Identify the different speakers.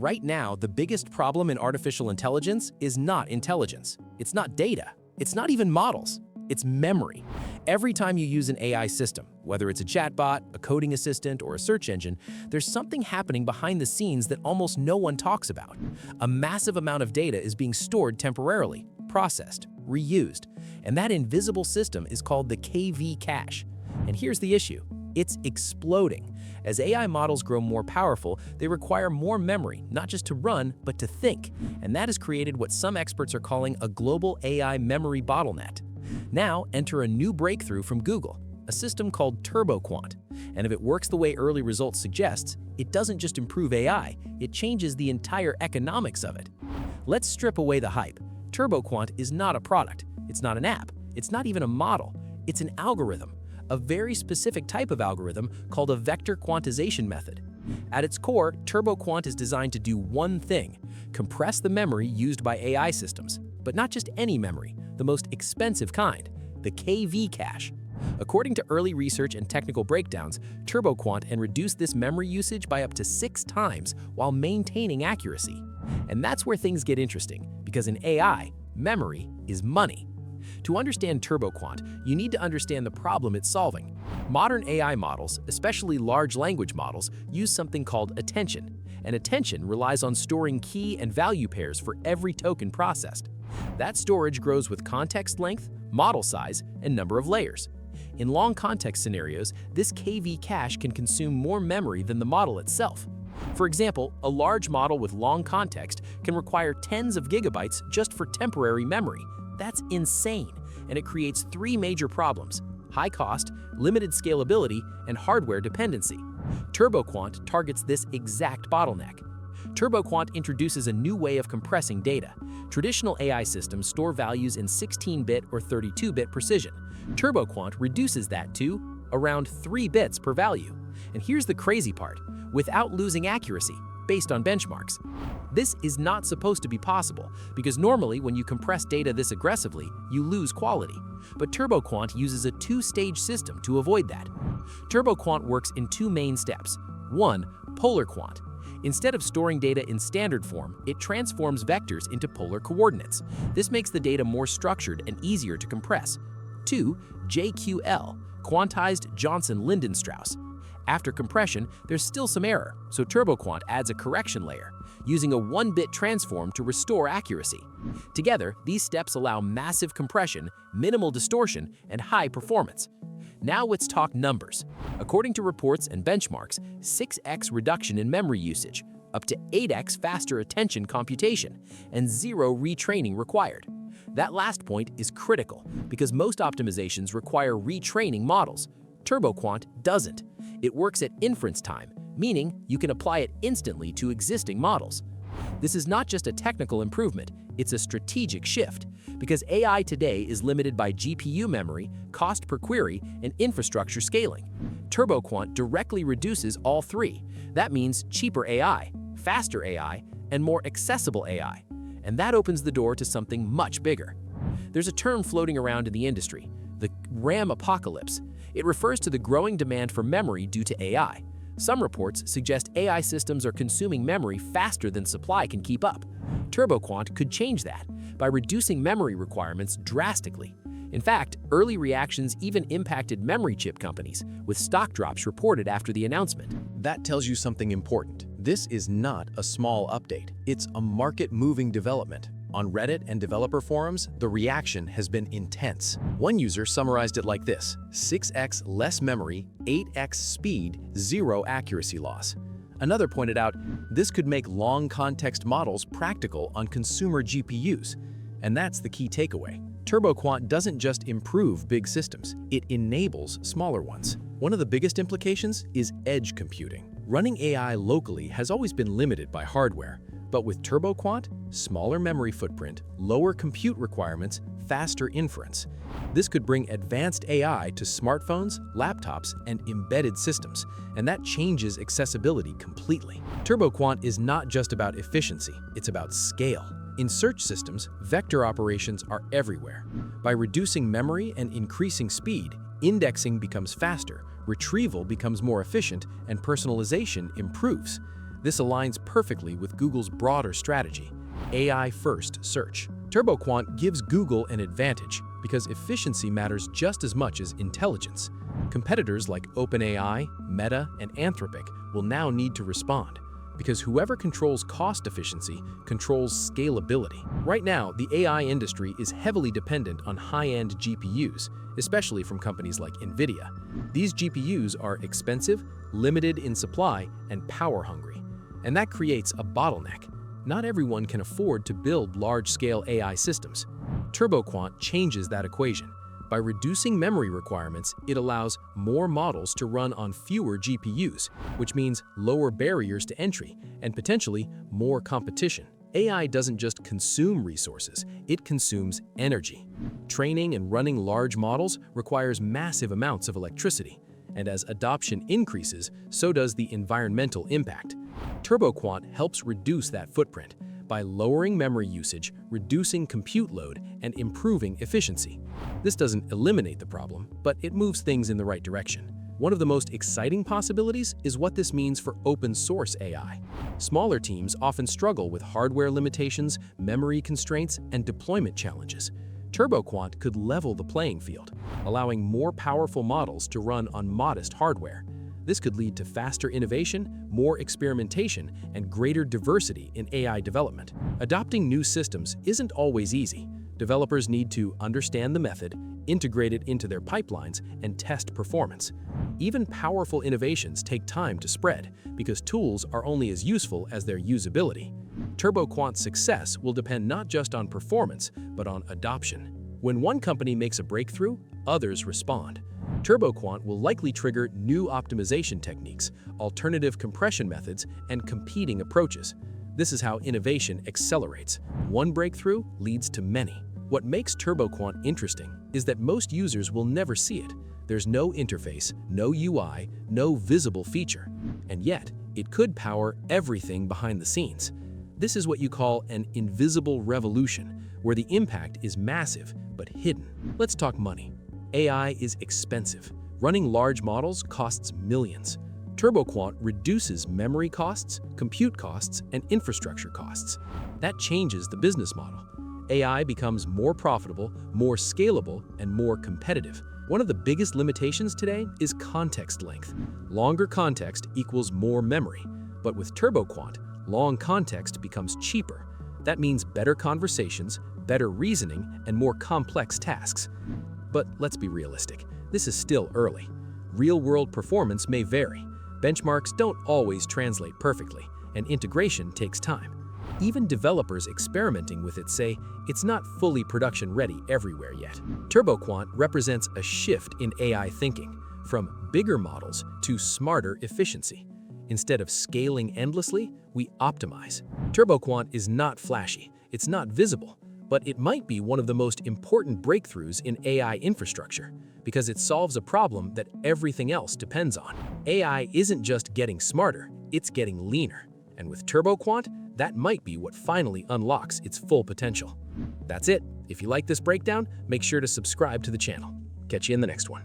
Speaker 1: Right now, the biggest problem in artificial intelligence is not intelligence. It's not data. It's not even models. It's memory. Every time you use an AI system, whether it's a chatbot, a coding assistant, or a search engine, there's something happening behind the scenes that almost no one talks about. A massive amount of data is being stored temporarily, processed, reused, and that invisible system is called the KV cache. And here's the issue. It's exploding. As AI models grow more powerful, they require more memory, not just to run, but to think. And that has created what some experts are calling a global AI memory bottleneck. Now, enter a new breakthrough from Google, a system called TurboQuant. And if it works the way early results suggests, it doesn't just improve AI, it changes the entire economics of it. Let's strip away the hype. TurboQuant is not a product. It's not an app. It's not even a model. It's an algorithm. A very specific type of algorithm called a vector quantization method. At its core, TurboQuant is designed to do one thing: compress the memory used by AI systems. But not just any memory, the most expensive kind, the KV cache. According to early research and technical breakdowns, TurboQuant can reduce this memory usage by up to 6 times while maintaining accuracy. And that's where things get interesting, because in AI, memory is money. To understand TurboQuant, you need to understand the problem it's solving. Modern AI models, especially large language models, use something called attention. And attention relies on storing key and value pairs for every token processed. That storage grows with context length, model size, and number of layers. In long context scenarios, this KV cache can consume more memory than the model itself. For example, a large model with long context can require tens of gigabytes just for temporary memory. That's insane, and it creates 3 major problems: high cost, limited scalability, and hardware dependency. TurboQuant targets this exact bottleneck. TurboQuant introduces a new way of compressing data. Traditional AI systems store values in 16-bit or 32-bit precision. TurboQuant reduces that to around 3 bits per value. And here's the crazy part: without losing accuracy, based on benchmarks. This is not supposed to be possible, because normally when you compress data this aggressively, you lose quality. But TurboQuant uses a 2-stage system to avoid that. TurboQuant works in 2 main steps. 1. Polar quant. Instead of storing data in standard form, it transforms vectors into polar coordinates. This makes the data more structured and easier to compress. 2. JQL, quantized Johnson-Lindenstrauss. After compression, there's still some error, so TurboQuant adds a correction layer, using a 1-bit transform to restore accuracy. Together, these steps allow massive compression, minimal distortion, and high performance. Now let's talk numbers. According to reports and benchmarks, 6x reduction in memory usage, up to 8x faster attention computation, and 0 retraining required. That last point is critical, because most optimizations require retraining models. TurboQuant doesn't. It works at inference time, meaning you can apply it instantly to existing models. This is not just a technical improvement, it's a strategic shift, because AI today is limited by GPU memory, cost per query, and infrastructure scaling. TurboQuant directly reduces all 3. That means cheaper AI, faster AI, and more accessible AI. And that opens the door to something much bigger. There's a term floating around in the industry: the RAM apocalypse. It refers to the growing demand for memory due to AI. Some reports suggest AI systems are consuming memory faster than supply can keep up. TurboQuant could change that by reducing memory requirements drastically. In fact, early reactions even impacted memory chip companies, with stock drops reported after the announcement.
Speaker 2: That tells you something important. This is not a small update. It's a market-moving development. On Reddit and developer forums, the reaction has been intense. One user summarized it like this: 6x less memory, 8x speed, 0 accuracy loss. Another pointed out, this could make long context models practical on consumer GPUs. And that's the key takeaway. TurboQuant doesn't just improve big systems, it enables smaller ones. One of the biggest implications is edge computing. Running AI locally has always been limited by hardware. But with TurboQuant, smaller memory footprint, lower compute requirements, faster inference. This could bring advanced AI to smartphones, laptops, and embedded systems, and that changes accessibility completely. TurboQuant is not just about efficiency, it's about scale. In search systems, vector operations are everywhere. By reducing memory and increasing speed, indexing becomes faster, retrieval becomes more efficient, and personalization improves. This aligns perfectly with Google's broader strategy, AI-first search. TurboQuant gives Google an advantage because efficiency matters just as much as intelligence. Competitors like OpenAI, Meta, and Anthropic will now need to respond, because whoever controls cost efficiency controls scalability. Right now, the AI industry is heavily dependent on high-end GPUs, especially from companies like NVIDIA. These GPUs are expensive, limited in supply, and power-hungry. And that creates a bottleneck. Not everyone can afford to build large-scale AI systems. TurboQuant changes that equation. By reducing memory requirements, it allows more models to run on fewer GPUs, which means lower barriers to entry and potentially more competition. AI doesn't just consume resources, it consumes energy. Training and running large models requires massive amounts of electricity, and as adoption increases, so does the environmental impact. TurboQuant helps reduce that footprint by lowering memory usage, reducing compute load, and improving efficiency. This doesn't eliminate the problem, but it moves things in the right direction. One of the most exciting possibilities is what this means for open-source AI. Smaller teams often struggle with hardware limitations, memory constraints, and deployment challenges. TurboQuant could level the playing field, allowing more powerful models to run on modest hardware. This could lead to faster innovation, more experimentation, and greater diversity in AI development. Adopting new systems isn't always easy. Developers need to understand the method, integrate it into their pipelines, and test performance. Even powerful innovations take time to spread because tools are only as useful as their usability. TurboQuant's success will depend not just on performance, but on adoption. When one company makes a breakthrough, others respond. TurboQuant will likely trigger new optimization techniques, alternative compression methods, and competing approaches. This is how innovation accelerates. One breakthrough leads to many. What makes TurboQuant interesting is that most users will never see it. There's no interface, no UI, no visible feature. And yet, it could power everything behind the scenes. This is what you call an invisible revolution, where the impact is massive but hidden. Let's talk money. AI is expensive. Running large models costs millions. TurboQuant reduces memory costs, compute costs, and infrastructure costs. That changes the business model. AI becomes more profitable, more scalable, and more competitive. One of the biggest limitations today is context length. Longer context equals more memory. But with TurboQuant, long context becomes cheaper. That means better conversations, better reasoning, and more complex tasks. But let's be realistic. This is still early. Real-world performance may vary. Benchmarks don't always translate perfectly, and integration takes time. Even developers experimenting with it say it's not fully production-ready everywhere yet. TurboQuant represents a shift in AI thinking, from bigger models to smarter efficiency. Instead of scaling endlessly, we optimize. TurboQuant is not flashy, it's not visible, but it might be one of the most important breakthroughs in AI infrastructure because it solves a problem that everything else depends on. AI isn't just getting smarter, it's getting leaner. And with TurboQuant, that might be what finally unlocks its full potential. That's it. If you like this breakdown, make sure to subscribe to the channel. Catch you in the next one.